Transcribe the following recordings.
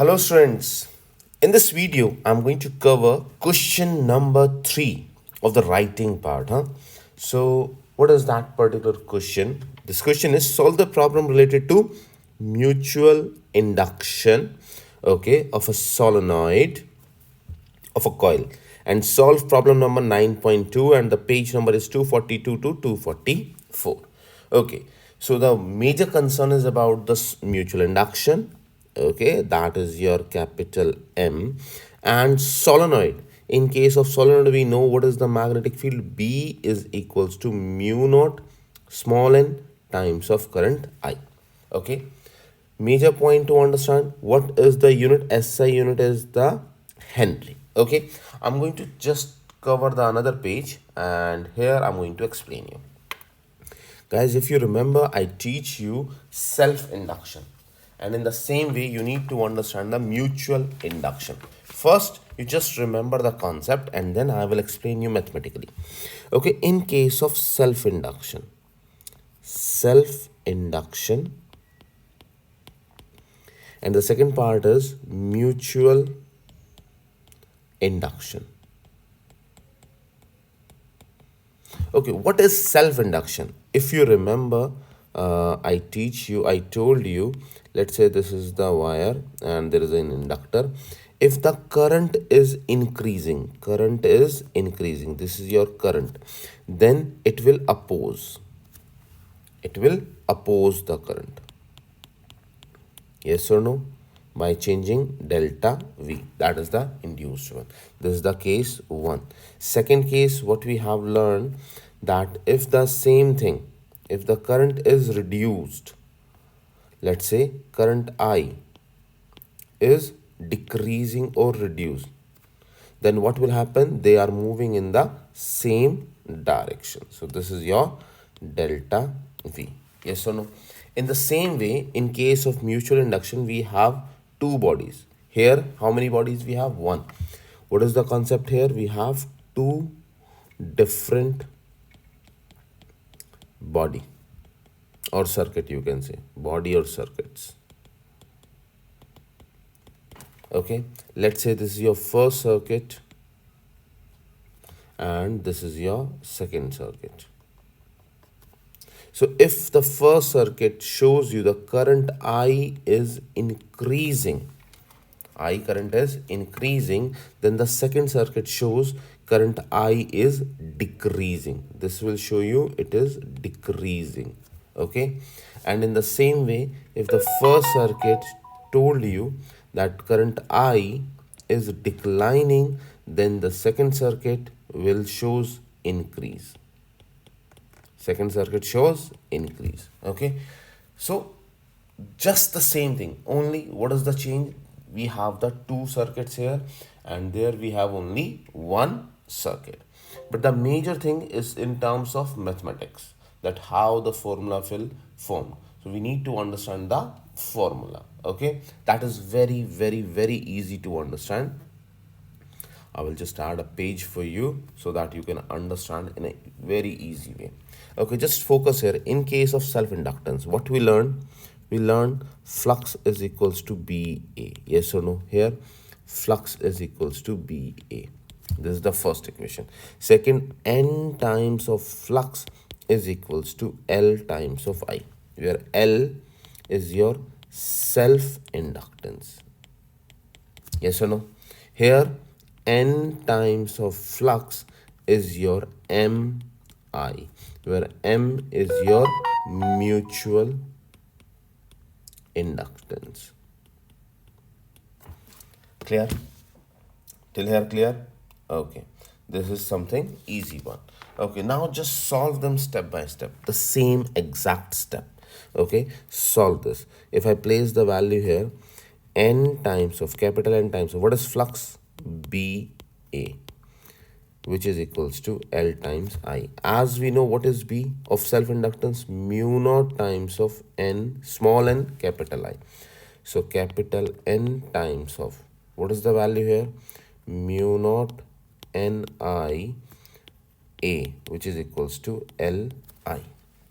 Hello students, in this video I'm going to cover question number 3 of the writing part. So what is that particular question? This question is solve the problem related to mutual induction, okay, of a solenoid of a coil, and solve problem number 9.2, and the page number is 242 to 244. Okay, so the major concern is about this mutual induction, okay, that is your capital M, and solenoid. In case of solenoid, we know what is the magnetic field. B is equals to mu naught small n times of current I. Okay, major point to understand, what is the unit? SI unit is the Henry. Okay, I'm going to just cover the another page, and here I'm going to explain you. Guys, if you remember, I teach you self induction, and in the same way you need to understand the mutual induction. First you just remember the concept, and then I will explain you mathematically. Okay, in case of self induction, and the second part is mutual induction. Okay, what is self-induction? If you remember, I told you, let's say this is the wire and there is an inductor. If the current is increasing, this is your current, then it will oppose. It will oppose the current. Yes or no? By changing delta V. That is the induced one. This is the case 1. Second case, what we have learned, that if the same thing, if the current is reduced, let's say current I is decreasing or reduced, then what will happen? They are moving in the same direction. So this is your delta V. Yes or no? In the same way, in case of mutual induction, we have two bodies. Here, how many bodies we have? One. What is the concept here? We have two different body or circuit, you can say body or circuits. Okay, let's say this is your first circuit and this is your second circuit. So if the first circuit shows you the current I is increasing, I current is increasing, then the second circuit shows current I is decreasing. This will show you it is decreasing. Okay, and in the same way, if the first circuit told you that current I is declining, then the second circuit will shows increase. Second circuit shows increase. Okay, so just the same thing, only what is the change? We have the two circuits here, and there we have only one circuit. But the major thing is in terms of mathematics, that how the formula will form. So we need to understand the formula. Okay, that is very very easy to understand. I will just add a page for you so that you can understand in a very easy way. Okay, just focus here. In case of self-inductance, what we learned? We learned flux is equals to BA. Yes or no? Here, flux is equals to BA. This is the first equation. Second, N times of flux is equals to L times of I, where L is your self-inductance. Yes or no? Here, N times of flux is your MI, where M is your mutual inductance. Clear? Till here clear? Okay. This is something easy one. Okay, now just solve them step by step. The same exact step. Okay, solve this. If I place the value here, N times of capital N times of what is flux? BA, which is equals to L times I. As we know, what is B of self-inductance? Mu naught times of N, small n, capital I. So capital N times of, what is the value here? Mu naught Ni A, which is equals to Li.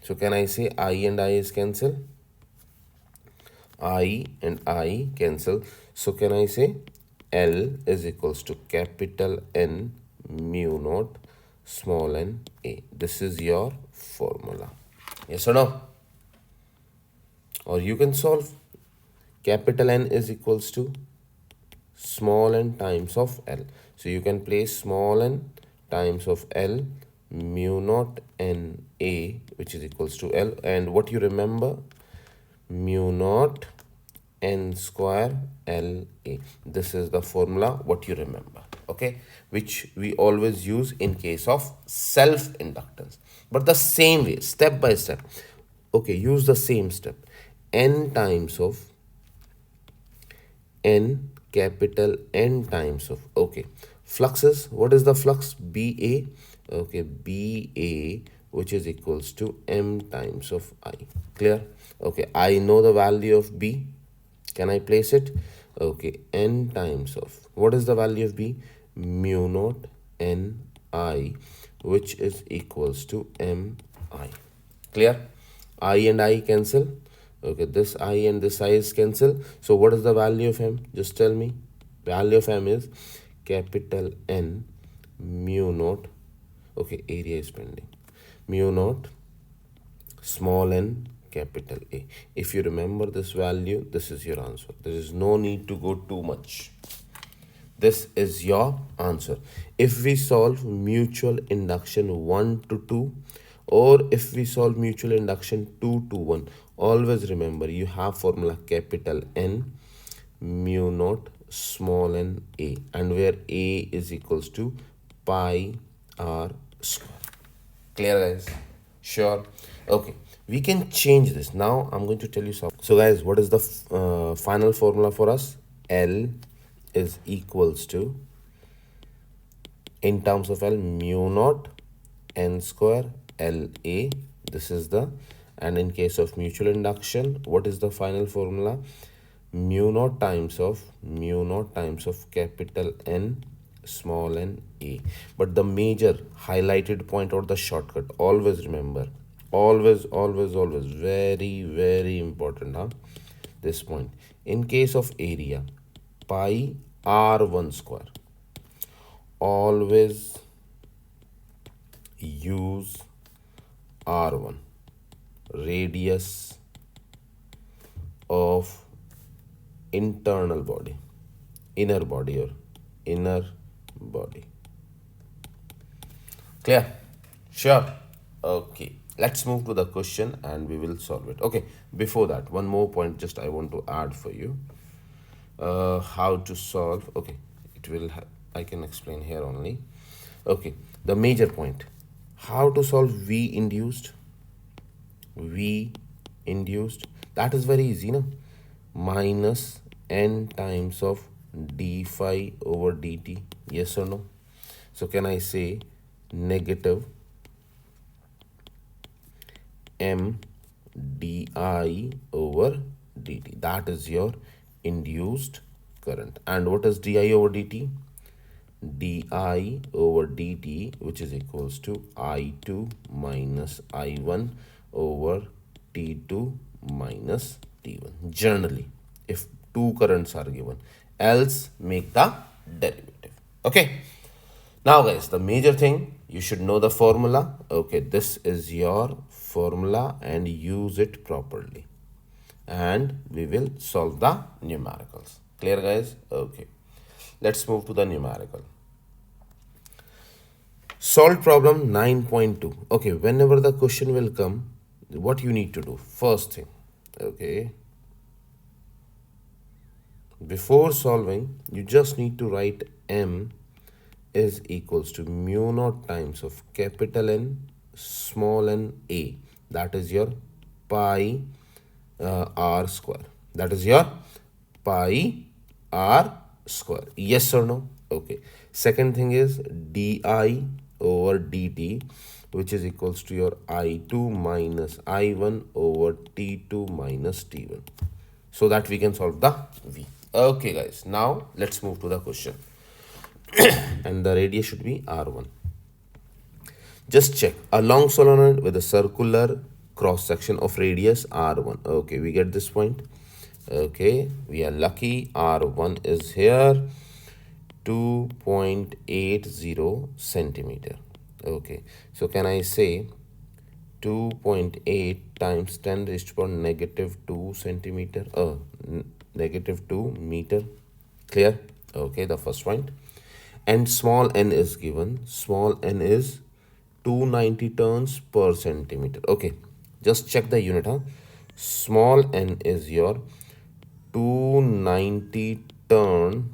So can I say I and I is cancel? I and I cancel. So can I say L is equals to capital N mu naught small n A. This is your formula. Yes or no? Or you can solve capital N is equals to small n times of L. So you can place small n times of L mu naught n A, which is equals to L. And what you remember, mu naught n square L A. This is the formula what you remember, okay, which we always use in case of self inductance. But the same way, step by step, okay, use the same step. N times of N, capital N times of, okay, fluxes, what is the flux? BA, okay, BA, which is equals to M times of I. Clear? Okay, I know the value of B. Can I place it? Okay, N times of, what is the value of B? Mu naught N I, which is equals to M I. Clear? I and I cancel. Okay, this I and this I is cancel. So what is the value of M? Just tell me. Value of M is capital N mu naught. Okay, area is pending. Mu naught small n capital A. If you remember this value, this is your answer. There is no need to go too much. This is your answer. If we solve mutual induction 1 to 2, or if we solve mutual induction 2 to 1, always remember you have formula capital N mu naught small n A, and where A is equals to pi r square. Clear, guys? Sure. Okay, we can change this. Now I'm going to tell you something. So guys, what is the final formula for us? L is equals to, in terms of L, mu naught n square LA. This is the, and in case of mutual induction, what is the final formula? Mu naught times of capital N small n A. But the major highlighted point or the shortcut, always remember, always very, very important, huh? This point. In case of area, pi r1 square, always use r1, radius of internal body, inner body or inner body. Clear? Sure. Okay, let's move to the question and we will solve it. Okay, before that, one more point just I want to add for you. How to solve, okay, it will I can explain here only. Okay, the major point, how to solve V induced. That is very easy, no? Minus n times of d phi over dt. Yes or no? So can I say negative m di over dt? That is your induced current. And what is di over dt? Di over dt, which is equals to I2 minus I1 over T2 minus T1. Generally, if two currents are given, else make the derivative. Okay. Now guys, the major thing, you should know the formula. Okay, this is your formula and use it properly. And we will solve the numericals. Clear, guys? Okay. Let's move to the numerical. Solve problem 9.2. Okay, whenever the question will come, what you need to do? First thing, okay, before solving, you just need to write M is equals to mu naught times of capital N small n A. That is your pi r square. That is your pi r square. Yes or no? Okay. Second thing is di over dt, which is equals to your I2 minus I1 over T2 minus T1. So that we can solve the V. Okay guys, now let's move to the question. And the radius should be R1. Just check a long solenoid with a circular cross section of radius R1. Okay, we get this point. Okay, we are lucky. R1 is here, 2.80 centimeter. Okay, so can I say 2.8 times 10 raised to power negative 2 centimeter? Negative 2 meter. Clear? Okay, the first point. And small n is given. Small n is 290 turns per centimeter. Okay, just check the unit, huh? Small n is your 290 turn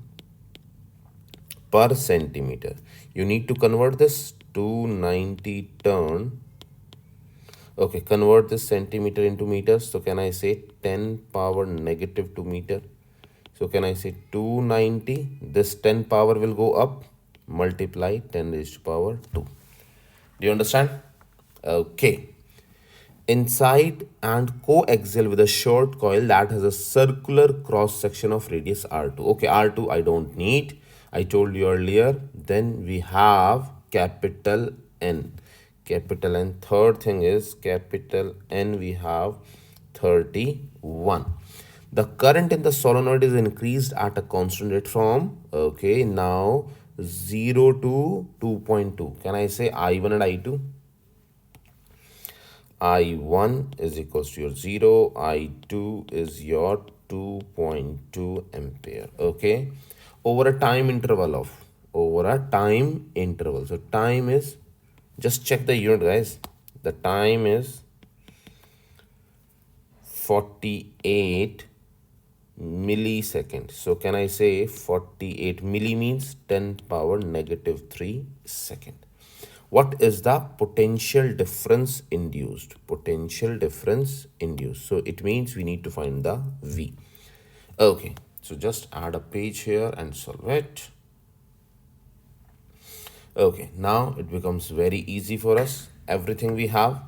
per centimeter. You need to convert this 290 turn. Okay, convert this centimeter into meters. So can I say 10 power negative 2 meter? So can I say 290? This 10 power will go up, multiply 10 raised to power 2. Do you understand? Okay. Inside and coaxial with a short coil that has a circular cross section of radius R2. Okay, R2 I don't need. I told you earlier. Then we have capital N. Capital N. Third thing is capital N. We have 31. The current in the solenoid is increased at a constant rate from, okay, now 0 to 2.2. Can I say I1 and I2? I1 is equals to your 0, I2 is your 2.2 ampere. Okay, over a time interval of, over a time interval. So time is, just check the unit, guys. The time is 48 milliseconds. So can I say 48 milli means 10 power negative 3 second. What is the potential difference induced? Potential difference induced. So it means we need to find the V. Okay, so just add a page here and solve it. Okay, now it becomes very easy for us. Everything we have.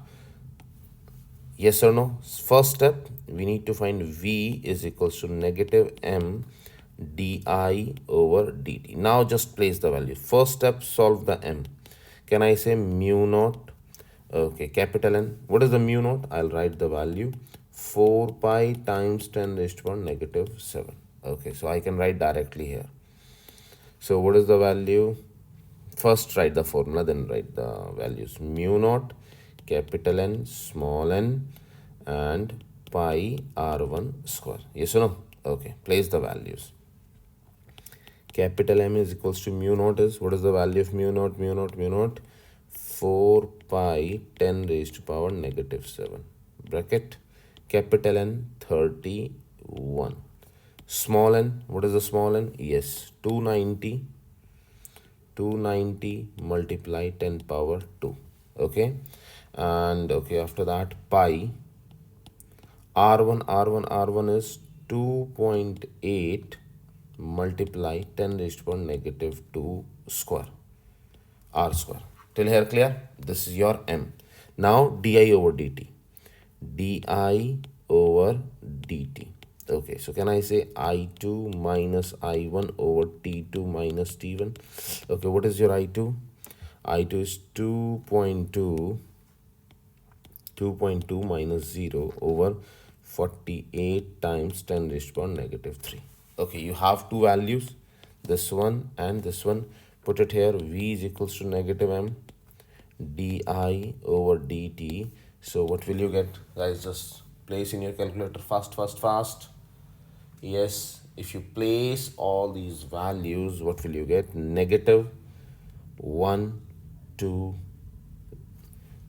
Yes or no? First step, we need to find V is equals to negative M di over dt. Now just place the value. First step, solve the M. Can I say mu naught? Okay, capital N. What is the mu naught? I'll write the value. 4 pi times 10 raised to power negative 7. Okay, so I can write directly here. So what is the value? First write the formula, then write the values. Mu naught, capital N, small n, and pi r1 square. Yes or no? Okay, place the values. Capital M is equals to mu naught is, what is the value of mu naught? Mu naught, mu naught, 4 pi 10 raised to power negative 7. Bracket, capital N, 31. Small n, what is the small n? Yes, 290 multiply 10 power 2. Okay, and okay, after that pi r1 is 2.8 multiply 10 raised to power negative 2 square, r square. Till here clear? This is your M. Now di over dt. Di over dt. Okay, so can I say I2 minus I1 over T2 minus T1? Okay, what is your I2? I2 is 2.2 minus 0 over 48 times 10 raised to power negative 3. Okay, you have two values, this one and this one. Put it here. V is equals to negative M di over dt. So what will you get, guys? Just place in your calculator fast. Yes, if you place all these values, what will you get? Negative 1 2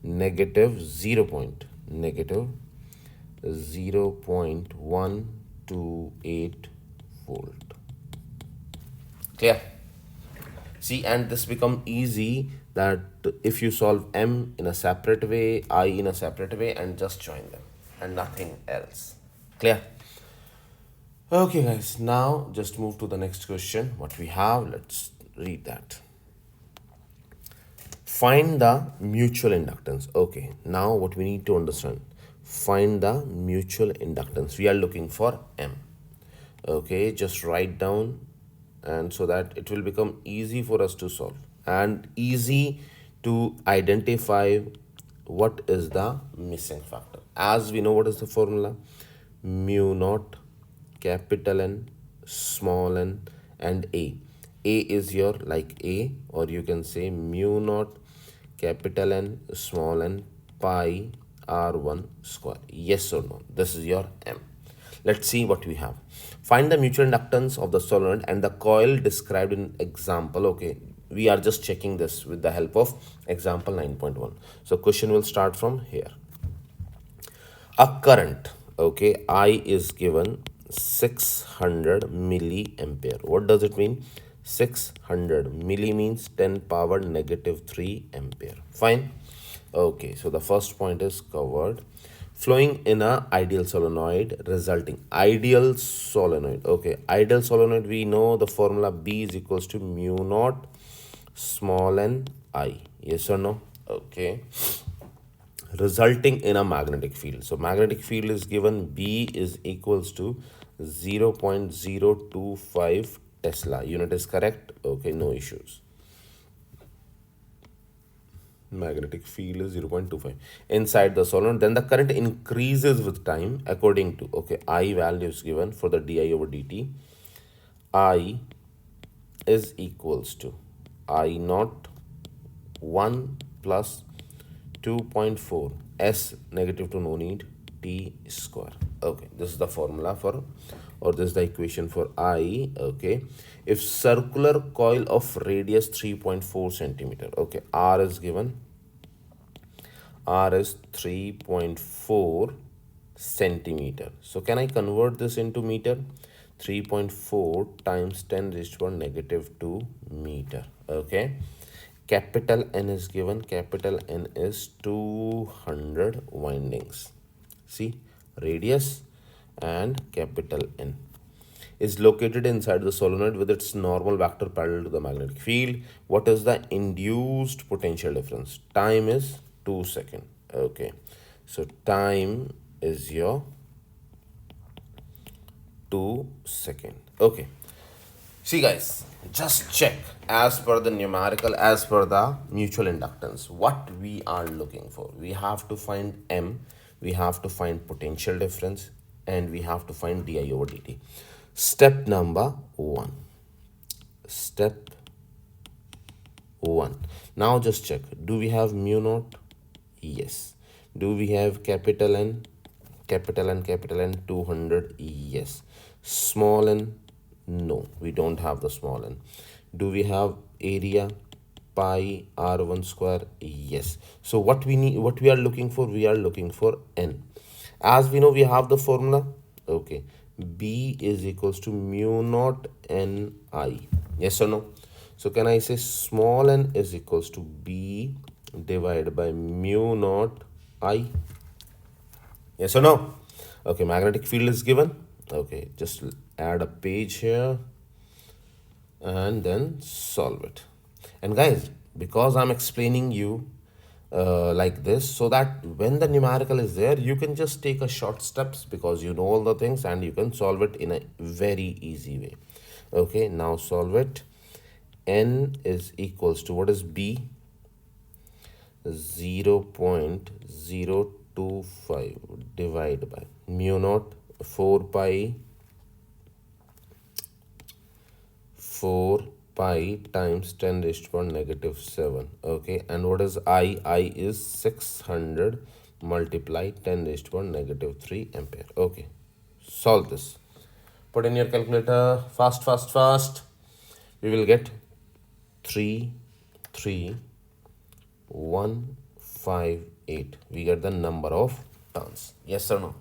negative 0.128 volt. Clear? See, and this become easy that if you solve M in a separate way, I in a separate way, and just join them and nothing else. Clear? Okay, guys, now just move to the next question. What we have, let's read that. Find the mutual inductance. Okay, now what we need to understand, find the mutual inductance. We are looking for M. Okay, just write down, and so that it will become easy for us to solve and easy to identify what is the missing factor. As we know, what is the formula? Mu naught capital N, small n, and A. A is your like A, or you can say mu naught capital N, small n, pi r1 square. Yes or no? This is your M. Let's see what we have. Find the mutual inductance of the solenoid and the coil described in example. Okay, we are just checking this with the help of example 9.1. So question will start from here. A current, okay, I is given 600 milliampere. What does it mean? 600 milli means 10 power negative 3 ampere. Fine. Okay, so the first point is covered. Flowing in a ideal solenoid resulting ideal solenoid. Okay, ideal solenoid, we know the formula B is equals to mu naught small n I. Yes or no? Okay, resulting in a magnetic field. So magnetic field is given B is equals to 0.025 Tesla. Unit is correct. Okay, no issues. Magnetic field is 0.25 inside the solenoid. Then the current increases with time according to, okay, I value is given for the di over dt. I is equals to I naught 1 plus 2.4 s negative to no need t square. Okay, this is the formula for, or this is the equation for I. Okay, if circular coil of radius 3.4 centimeter, okay, R is given, R is 3.4 centimeter. So can I convert this into meter? 3.4 times 10 raised to power negative 2 meter. Okay, capital N is given, capital N is 200 windings. See, radius and capital N is located inside the solenoid with its normal vector parallel to the magnetic field. What is the induced potential difference? Time is 2 seconds. Okay, so time is your 2 seconds. Okay, see guys, just check as per the numerical, as per the mutual inductance, what we are looking for. We have to find M, we have to find potential difference, and we have to find di over dt. Step number 1. Step 1. Now just check. Do we have mu naught? Yes. Do we have capital N? Capital N, capital N, 200? Yes. Small n? No, we don't have the small n. Do we have area? Pi r1 square? Yes. So what we need, what we are looking for? We are looking for n. As we know, we have the formula. Okay, B is equals to mu naught n I. Yes or no? So can I say small n is equals to B divided by mu naught I? Yes or no? Okay, magnetic field is given. Okay, just add a page here and then solve it. And guys, because I'm explaining you like this, so that when the numerical is there, you can just take a short steps because you know all the things and you can solve it in a very easy way. Okay, now solve it. N is equals to, what is B? 0.025 divided by mu naught 4 pi times 10 raised to power negative 7. Okay, and what is I? I is 600 multiply 10 raised to power negative 3 ampere. Okay, solve this. Put in your calculator. Fast, fast, fast. We will get 33158. We get the number of turns. Yes or no?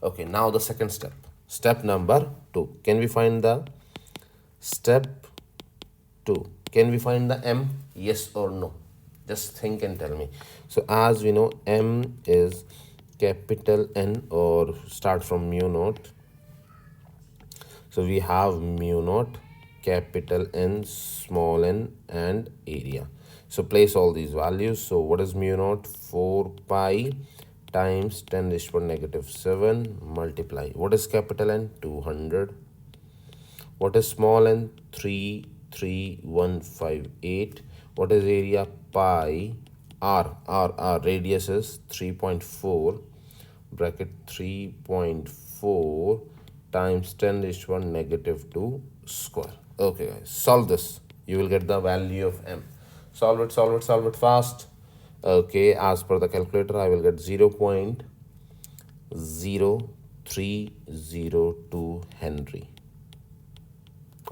Okay, now the second step. Step number 2. Can we find the step 2? Can we find the M? Yes or no? Just think and tell me. So as we know, M is capital N, or start from mu naught. So we have mu naught, capital N, small n, and area. So place all these values. So what is mu naught? 4 pi times 10 raised to power negative 7 multiply. What is capital N? 200. What is small n? 33158. What is area? Pi r. Radius is 3.4 bracket 3.4 times 10 raised to 1 negative 2 square. Okay guys, solve this. You will get the value of m. Solve it, solve it, solve it fast. Okay, as per the calculator, I will get 0.0302 Henry.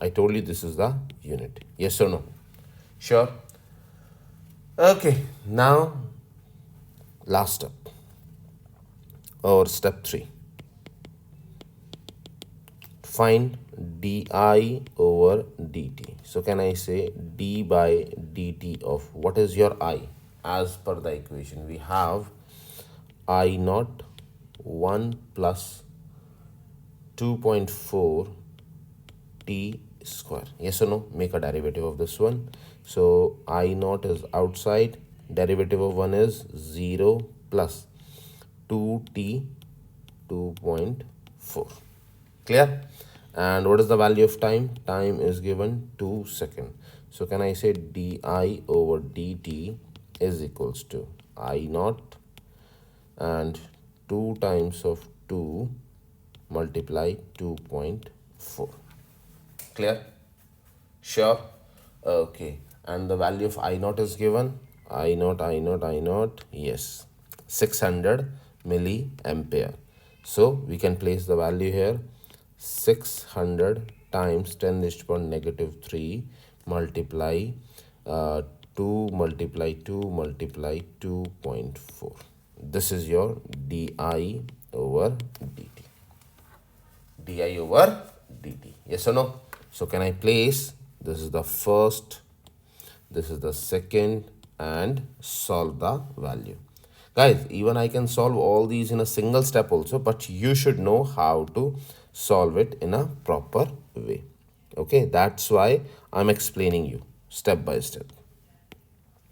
I told you this is the unit. Yes or no? Sure. Okay, now last step or step 3. Find di over dt. So can I say d by dt of what is your I? As per the equation, we have I naught 1 plus 2.4 t square. Yes or no? Make a derivative of this one. So I naught is outside. Derivative of 1 is 0 plus 2t 2.4. Clear? And what is the value of time? Time is given 2 seconds. So can I say di over dt is equals to I naught and 2 times of 2 multiply 2.4. Clear? Sure? Okay. And the value of I naught is given. I naught. Yes. 600 milliampere. So we can place the value here. 600 times 10 raised to power negative 3 multiply 2 multiply 2 multiply 2.4. This is your di over dt. Di over dt. Yes or no? So can I place, this is the first, this is the second, and solve the value. Guys, even I can solve all these in a single step also, but you should know how to solve it in a proper way. Okay, that's why I'm explaining you step by step.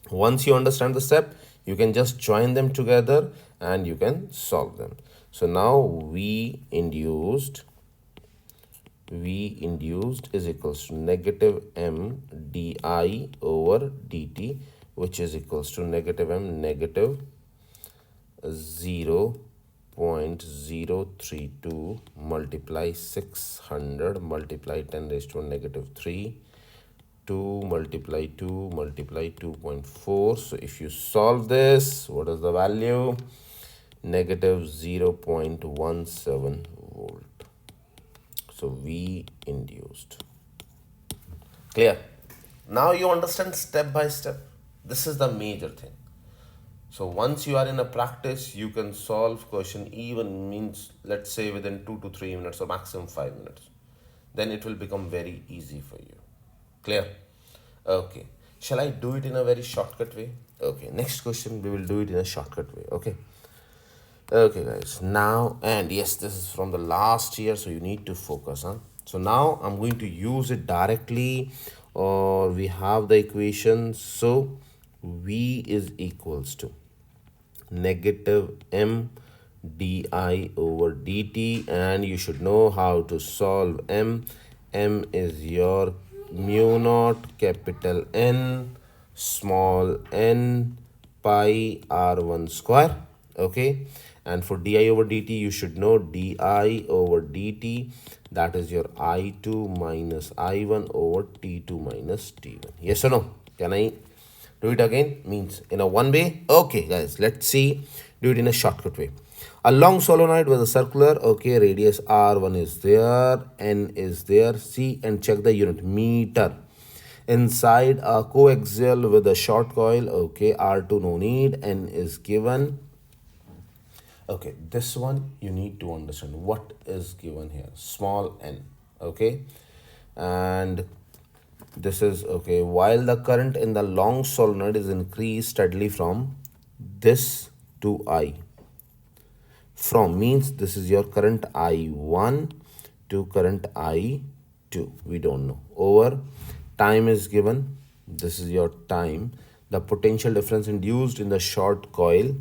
Once you understand the step, you can just join them together and you can solve them. So now V induced is equals to negative m di over dt, which is equals to negative m negative 0.032 multiply 600 multiply 10 raised to negative 3, 2 multiply 2 multiply 2.4. So if you solve this, what is the value? Negative 0.17 volt. So V induced. Clear? Now you understand step by step. This is the major thing. So once you are in a practice, you can solve question even means, let's say within 2 to 3 minutes or maximum 5 minutes. Then it will become very easy for you. Clear? Okay. Shall I do it in a very shortcut way? Okay. Next question, we will do it in a shortcut way. Okay. Okay, guys. Now, and yes, this is from the last year, so you need to focus. So now I'm going to use it directly, or we have the equation. So V is equals to negative m di over dt, and you should know how to solve m. M is your mu naught capital N small n pi r1 square. Okay, and for di over dt, you should know di over dt, that is your I2 minus I1 over T2 minus T1. Yes or no? Can I do it again? Means in a one way? Okay, guys, let's see. Do it in a shortcut way. A long solenoid with a circular, okay, radius R1 is there, N is there. See and check the unit, meter. Inside a coaxial with a short coil, okay, R2 no need, N is given. Okay, this one you need to understand what is given here, small n, okay, and this is okay. While the current in the long solenoid is increased steadily from this to I, from means this is your current I1 to current I2, we don't know, over time is given, this is your time, the potential difference induced in the short coil,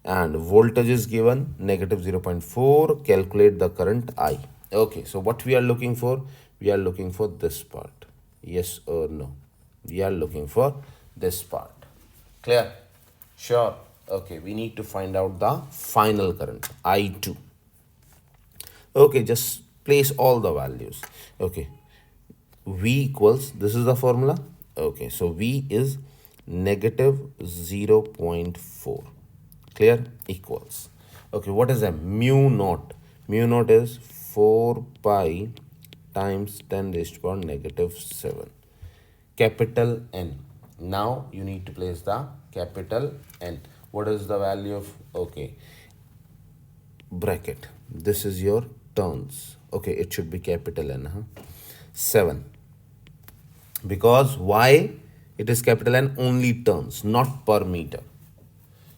and voltage is given negative 0.4. Calculate the current I. Okay, so what we are looking for? We are looking for this part. Yes or no? We are looking for this part. Clear? Sure. Okay, we need to find out the final current I2. Okay, just place all the values. Okay, v equals, this is the formula. Okay, so v is negative 0.4. Clear? Equals. Okay, what is that? Mu naught. Mu naught is 4 pi times 10 raised to power negative 7. Capital N. Now you need to place the capital N. What is the value of, okay, bracket? This is your turns. Okay, it should be capital N. 7. Because why it is capital N? Only turns, not per meter.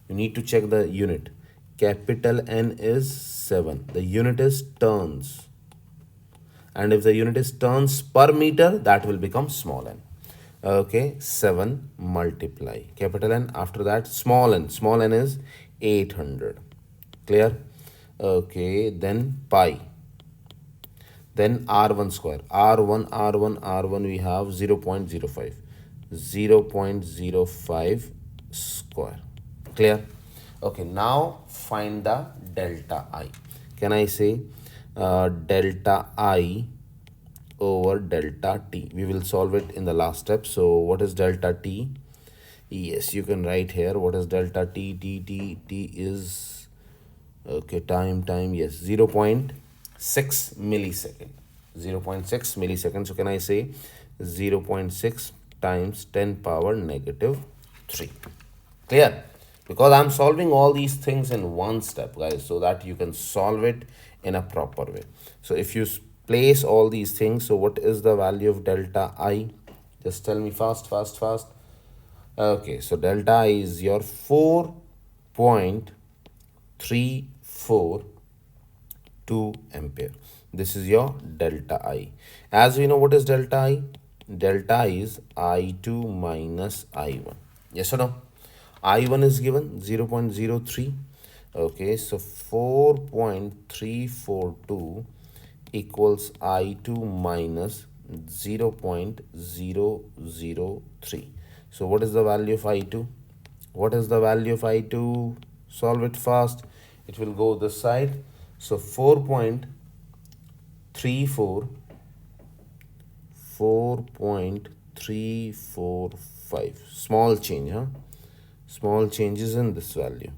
You need to check the unit. Capital N is 7. The unit is turns. And if the unit is turns per meter, that will become small n. Okay, 7 multiply capital N. After that, small n. Small n is 800. Clear? Okay, then pi. Then R1 square. R1, we have 0 0.05. 0 0.05 square. Clear? Okay, now find the delta I. Can I say delta I over delta T? We will solve it in the last step. So what is delta T? Yes, you can write here. What is delta T? T is, okay, time, yes, 0.6 millisecond. 0.6 milliseconds. So can I say 0.6 times 10 power negative 3? Clear? Because I'm solving all these things in one step, guys, so that you can solve it in a proper way. So if you place all these things, so what is the value of delta I? Just tell me fast. Okay, so delta I is your 4.342 ampere. This is your delta I. As we know, what is delta I? Delta I is I2 minus I1. Yes or no? I1 is given 0.03. Okay, so 4.342 equals I2 minus 0.003. So what is the value of I2? What is the value of I2? Solve it fast. It will go this side. So 4.345. Small change, small changes in this value.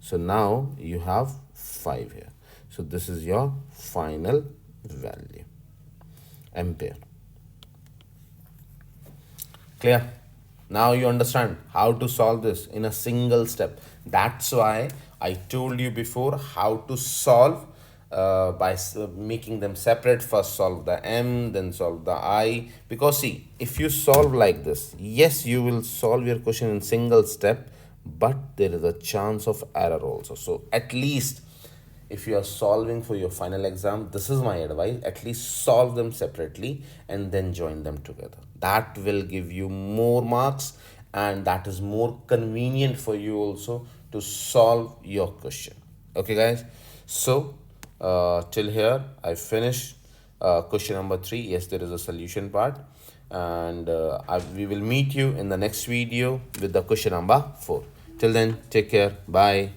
So now you have 5 here. So this is your final value, ampere. Clear? Now you understand how to solve this in a single step. That's why I told you before how to solve by making them separate. First solve the M, then solve the I. Because see, if you solve like this, yes, you will solve your question in single step, but there is a chance of error also. So at least if you are solving for your final exam, this is my advice, at least solve them separately and then join them together. That will give you more marks, and that is more convenient for you also to solve your question. Okay, guys, so till here I finished question number 3. Yes, there is a solution part, and we will meet you in the next video with the question number 4. Till then, take care. Bye.